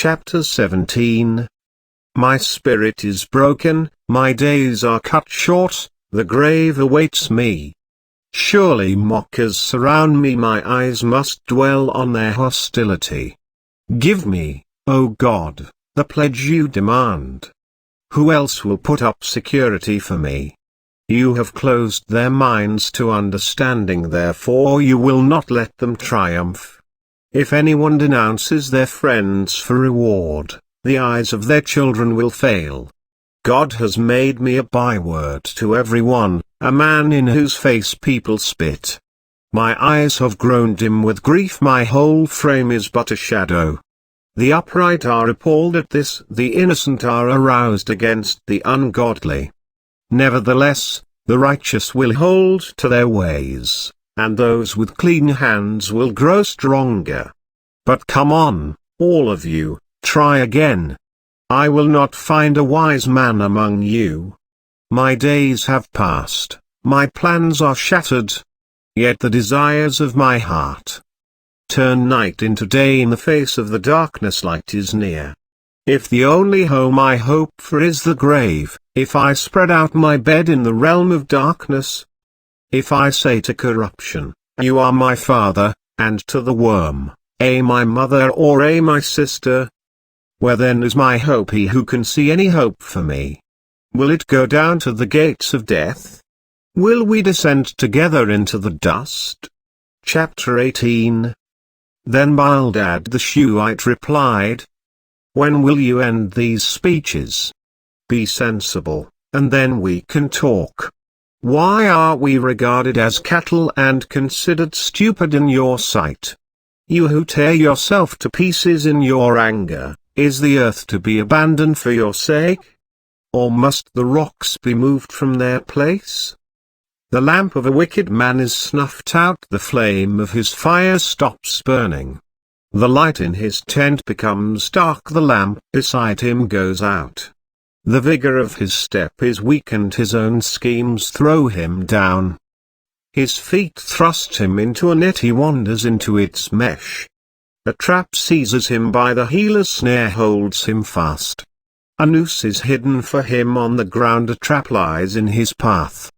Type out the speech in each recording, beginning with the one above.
Chapter 17. My spirit is broken, my days are cut short, the grave awaits me. Surely mockers surround me, my eyes must dwell on their hostility. Give me, O God, the pledge you demand. Who else will put up security for me? You have closed their minds to understanding, therefore you will not let them triumph. If anyone denounces their friends for reward, the eyes of their children will fail. God has made me a byword to everyone, a man in whose face people spit. My eyes have grown dim with grief, my whole frame is but a shadow. The upright are appalled at this, the innocent are aroused against the ungodly. Nevertheless, the righteous will hold to their ways, and those with clean hands will grow stronger. But come on, all of you, try again. I will not find a wise man among you. My days have passed, my plans are shattered. Yet the desires of my heart turn night into day, in the face of the darkness light is near. If the only home I hope for is the grave, if I spread out my bed in the realm of darkness, if I say to corruption, you are my father, and to the worm, my mother, or my sister, where then is my hope? He who can see any hope for me? Will it go down to the gates of death? Will we descend together into the dust? Chapter 18. Then Bildad the Shuhite replied, when will you end these speeches? Be sensible, and then we can talk. Why are we regarded as cattle and considered stupid in your sight? You who tear yourself to pieces in your anger, is the earth to be abandoned for your sake? Or must the rocks be moved from their place? The lamp of a wicked man is snuffed out, the flame of his fire stops burning. The light in his tent becomes dark, the lamp beside him goes out. The vigor of his step is weakened, his own schemes throw him down. His feet thrust him into a net, he wanders into its mesh. A trap seizes him by the heel, a snare holds him fast. A noose is hidden for him on the ground, a trap lies in his path.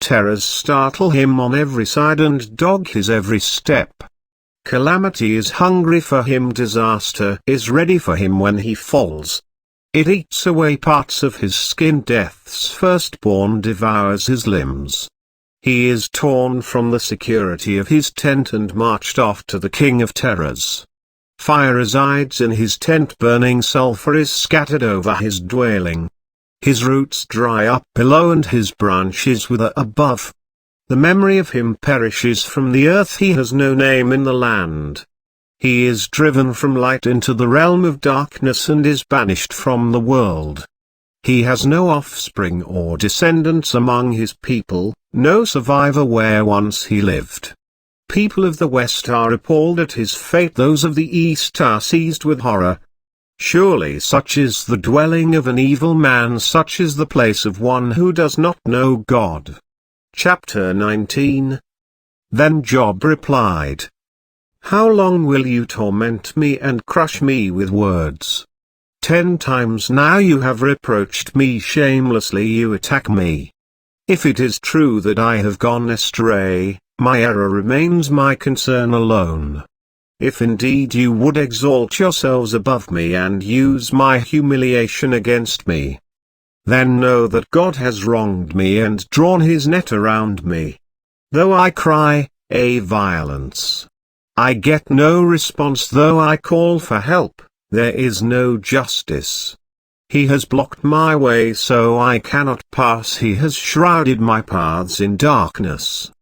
Terrors startle him on every side and dog his every step. Calamity is hungry for him, disaster is ready for him when he falls. It eats away parts of his skin, death's firstborn devours his limbs. He is torn from the security of his tent and marched off to the king of terrors. Fire resides in his tent, burning sulfur is scattered over his dwelling. His roots dry up below and his branches wither above. The memory of him perishes from the earth, he has no name in the land. He is driven from light into the realm of darkness and is banished from the world. He has no offspring or descendants among his people, no survivor where once he lived. People of the West are appalled at his fate, those of the East are seized with horror. Surely such is the dwelling of an evil man, such is the place of one who does not know God. Chapter 19. Then Job replied, how long will you torment me and crush me with words? 10 times now you have reproached me shamelessly, you attack me. If it is true that I have gone astray, my error remains my concern alone. If indeed you would exalt yourselves above me and use my humiliation against me, then know that God has wronged me and drawn his net around me. Though I cry, violence, I get no response, though I call for help, there is no justice. He has blocked my way so I cannot pass, he has shrouded my paths in darkness.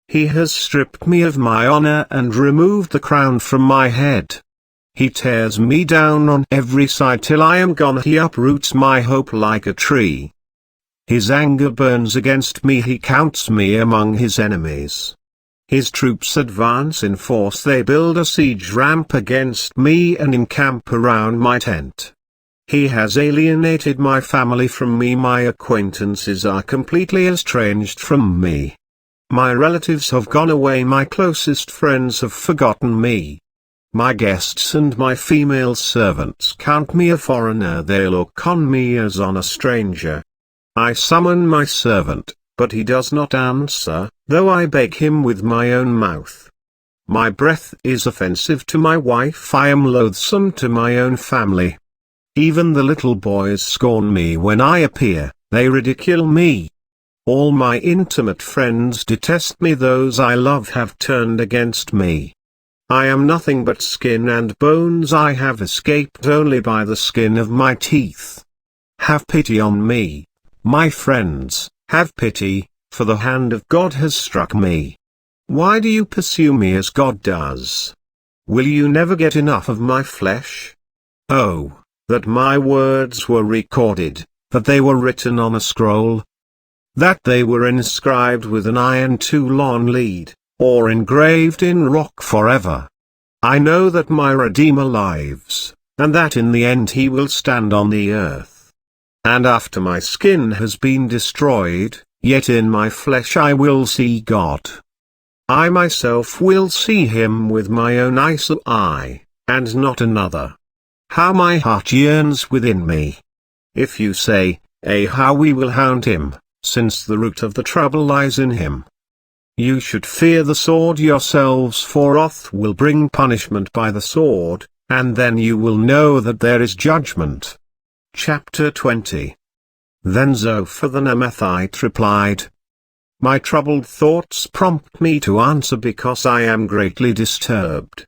He has stripped me of my honor and removed the crown from my head. He tears me down on every side till I am gone, he uproots my hope like a tree. His anger burns against me, he counts me among his enemies. His troops advance in force, they build a siege ramp against me and encamp around my tent. He has alienated my family from me, my acquaintances are completely estranged from me. My relatives have gone away, my closest friends have forgotten me. My guests and my female servants count me a foreigner, they look on me as on a stranger. I summon my servant, but he does not answer, though I beg him with my own mouth. My breath is offensive to my wife, I am loathsome to my own family. Even the little boys scorn me when I appear, they ridicule me. All my intimate friends detest me, those I love have turned against me. I am nothing but skin and bones, I have escaped only by the skin of my teeth. Have pity on me, my friends, have pity, for the hand of God has struck me. Why do you pursue me as God does? Will you never get enough of my flesh? Oh, that my words were recorded, that they were written on a scroll, that they were inscribed with an iron tool-on lead, or engraved in rock forever. I know that my Redeemer lives, and that in the end he will stand on the earth. And after my skin has been destroyed, yet in my flesh I will see God. I myself will see him with my own eyes, and not another. How my heart yearns within me! If you say, how we will hound him, since the root of the trouble lies in him. You should fear the sword yourselves, for wrath will bring punishment by the sword, and then you will know that there is judgment. Chapter 20. Then Zophar the Naamathite replied, My troubled thoughts prompt me to answer because I am greatly disturbed.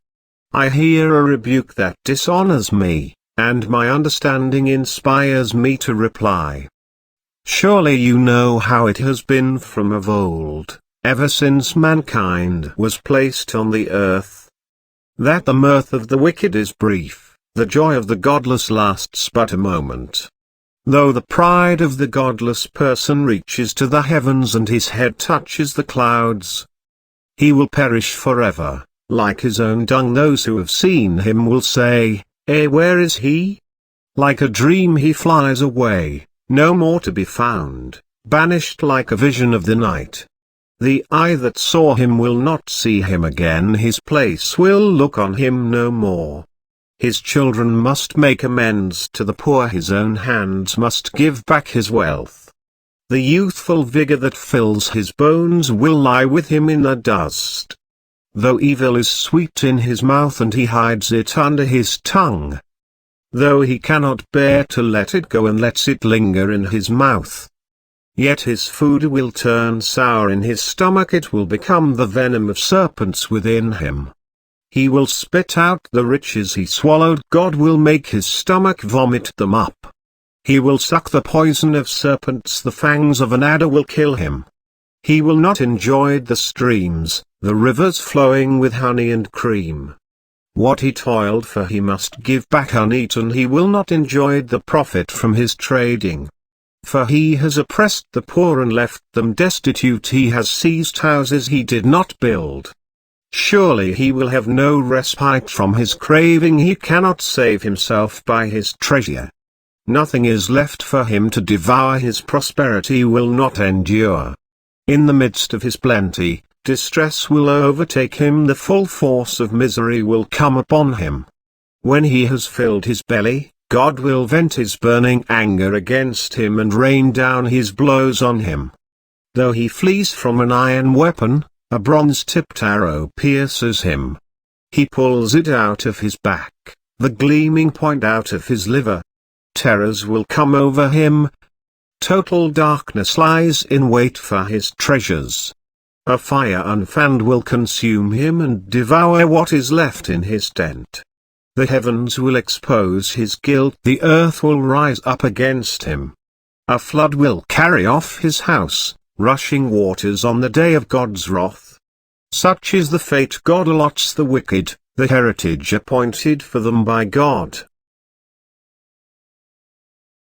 I hear a rebuke that dishonors me, and my understanding inspires me to reply. Surely you know how it has been from of old, ever since mankind was placed on the earth, that the mirth of the wicked is brief, the joy of the godless lasts but a moment. Though the pride of the godless person reaches to the heavens and his head touches the clouds, he will perish forever, like his own dung. Those who have seen him will say, where is he? Like a dream he flies away, no more to be found, banished like a vision of the night. The eye that saw him will not see him again, his place will look on him no more. His children must make amends to the poor, his own hands must give back his wealth. The youthful vigor that fills his bones will lie with him in the dust. Though evil is sweet in his mouth and he hides it under his tongue, though he cannot bear to let it go and lets it linger in his mouth, yet his food will turn sour in his stomach, it will become the venom of serpents within him. He will spit out the riches he swallowed, God will make his stomach vomit them up. He will suck the poison of serpents, the fangs of an adder will kill him. He will not enjoy the streams, the rivers flowing with honey and cream. What he toiled for he must give back uneaten, he will not enjoy the profit from his trading. For he has oppressed the poor and left them destitute, he has seized houses he did not build. Surely he will have no respite from his craving, he cannot save himself by his treasure. Nothing is left for him to devour, his prosperity will not endure. In the midst of his plenty, distress will overtake him, the full force of misery will come upon him. When he has filled his belly, God will vent his burning anger against him and rain down his blows on him. Though he flees from an iron weapon, a bronze-tipped arrow pierces him. He pulls it out of his back, the gleaming point out of his liver. Terrors will come over him. Total darkness lies in wait for his treasures. A fire unfanned will consume him and devour what is left in his tent. The heavens will expose his guilt, the earth will rise up against him. A flood will carry off his house, rushing waters on the day of God's wrath. Such is the fate God allots the wicked, the heritage appointed for them by God.